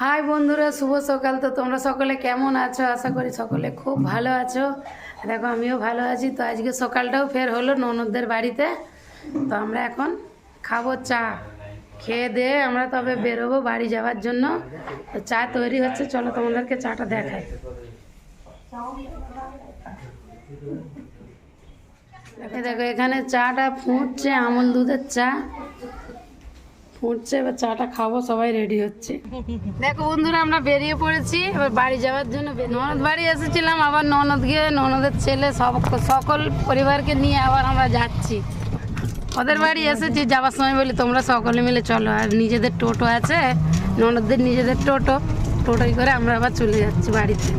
High বন্ধুরা, শুভ সকাল। তো তোমরা সকলে কেমন আছো? আশা করি সকলে খুব ভালো আছো। দেখো আমিও ভালো আছি। তো আজকে সকালটাও ফের হলো ননদদের বাড়িতে। তো আমরা এখন খাবো চা। খেয়ে দিয়ে আমরা তবে বেরোবো বাড়ি যাওয়ার জন্য। তো চা তৈরি হচ্ছে, চলো তোমাদেরকে চাটা দেখাই। দেখো এখানে চাটা ফুটছে, আমুল দুধের চা ফুটছে। এবার চাটা খাবো, সবাই রেডি হচ্ছে। দেখো বন্ধুরা, আমরা বেরিয়ে পড়েছি এবার বাড়ি যাওয়ার জন্য। ননদ বাড়ি এসেছিলাম, আবার ননদ গিয়ে ননদের ছেলে সকল পরিবারকে নিয়ে আবার আমরা যাচ্ছি ওদের বাড়ি এসেছি। যাওয়ার সময় বলি তোমরা সকলে মিলে চলো। আর নিজেদের টোটো আছে, ননদদের নিজেদের টোটোই করে আমরা আবার চলে যাচ্ছি বাড়িতে।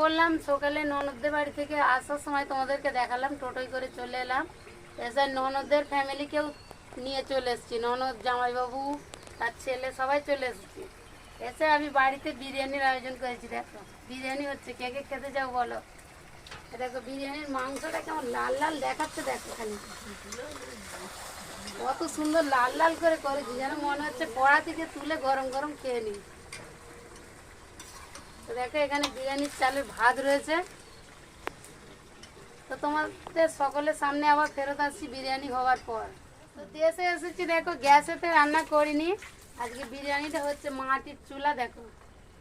বললাম সকালে ননদদের বাড়ি থেকে আসার সময় তোমাদেরকে দেখালাম, টোটোই করে চলে এলাম। এসে ননদদের ফ্যামিলিকেও নিয়ে চলে এসেছি, ননদ জামাইবাবু তার ছেলে সবাই চলে এসেছি। এসে আমি বাড়িতে বিরিয়ানির আয়োজন করেছি। দেখো বিরিয়ানি হচ্ছে, কে কে খেতে যাও বলো। দেখো বিরিয়ানির মাংসটা কেমন লাল লাল দেখাচ্ছে, দেখো খালি কত সুন্দর লাল লাল করে করেছি, যেন মনে হচ্ছে কড়া থেকে তুলে গরম গরম খেয়ে নিই। দেখো এখানে বিরিয়ানির চালের ভাত রয়েছে। তো তোমাদের সকলের সামনে আবার ফেরত আসছি বিরিয়ানি হওয়ার পর। তো দেশে এসেছি, দেখো গ্যাসেতে রান্না করিনি আজকে। বিরিয়ানিটা হচ্ছে মাটির চুলা। দেখো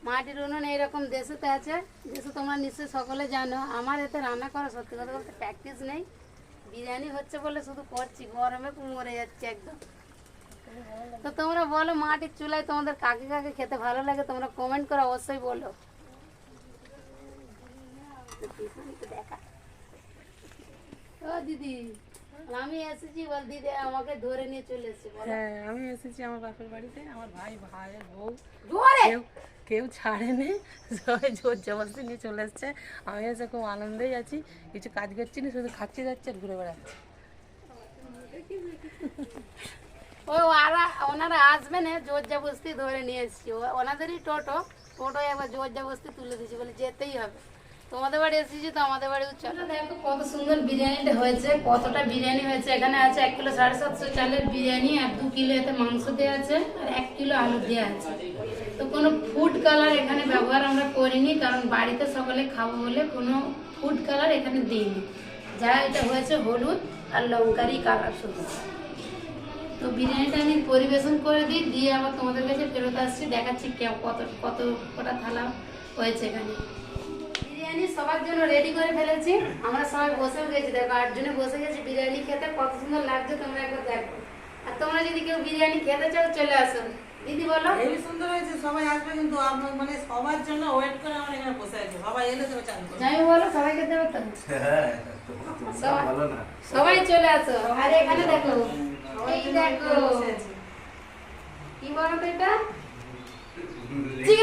মাটির উনুন এইরকম দেশেতে আছে। দেশে তোমরা নিশ্চয়ই সকলে জানো। আমার এতে রান্না করা সত্যি কথা বলতে প্র্যাকটিস নেই। বিরিয়ানি হচ্ছে বলে শুধু করছি, গরমে মরে যাচ্ছে একদম। তো তোমরা বলো মাটির চুলায় তোমাদের কাকে কাকে খেতে ভালো লাগে, তোমরা কমেন্ট করে অবশ্যই বলো। ও দিদি, আমি এসেছি বল, দিদি আমাকে ধরে নিয়ে চলে এসেছি। হ্যাঁ, আমি এসেছি আমার বাপের বাড়িতে। আমার ভাইয়ের বউ ধরে কেউ ছাড়েনি, সবাই জোর জবরদস্তি নিয়ে চলে এসছে। আমি এসে খুব আনন্দেই আছি, কিছু কাজ করছি না, শুধু খাচ্ছি যাচ্ছে আর ঘুরে বেড়াচ্ছি। ওনারা আসবেন, জোর জবরদস্তি ধরে নিয়ে এসেছি। ওনাদেরই টোটো একবার জোর জবরদস্তি তুলে দিয়েছি, বলে যেতেই হবে। তোমাদের বাড়ি এসেছি তো আমাদের বাড়িও চলো। দেখো কত সুন্দর বিরিয়ানিটা হয়েছে। কতটা বিরিয়ানি হয়েছে, এখানে আছে 1 কিলো 750 চালের বিরিয়ানি, আর 2 কিলো এতে মাংস দেওয়া আছে, আর 1 কিলো আলু দেওয়া আছে। তো কোনো ফুড কালার এখানে ব্যবহার আমরা করিনি, কারণ বাড়িতে সকলে খাবো বলে কোনো ফুড কালার এখানে দিইনি। যা এটা হয়েছে হলুদ আর লঙ্কারই কালার শুধু। তো বিরিয়ানিটা আমি পরিবেশন করে দিই, দিয়ে আবার তোমাদের কাছে ফেরত আসছি, দেখাচ্ছি কটা থালা হয়েছে এখানে। বিরিয়ানি সবার জন্য রেডি করে ফেলেছি, আমরা সবাই বসেও গেছি। দেখো 8 জনে বসে গেছি বিরিয়ানি খেতে। কত সুন্দর লাগছে তোমরা একবার দেখো। আর তোমরা যদি কেউ বিরিয়ানি খেতে চাও চলে আসো। দিদি বলো। এই সুন্দর হয়েছে, সবাই আসবে কিন্তু মানে সবার জন্য ওয়েট করে আমরা এখানে বসে আছি। সবাই এলে তবে চালু করব। যাই বলো, সবাইকে দেবো তো। সবাই চলে আসো। আর এখানে দেখো, এই দেখো কি বলো তো, এটা চিকেন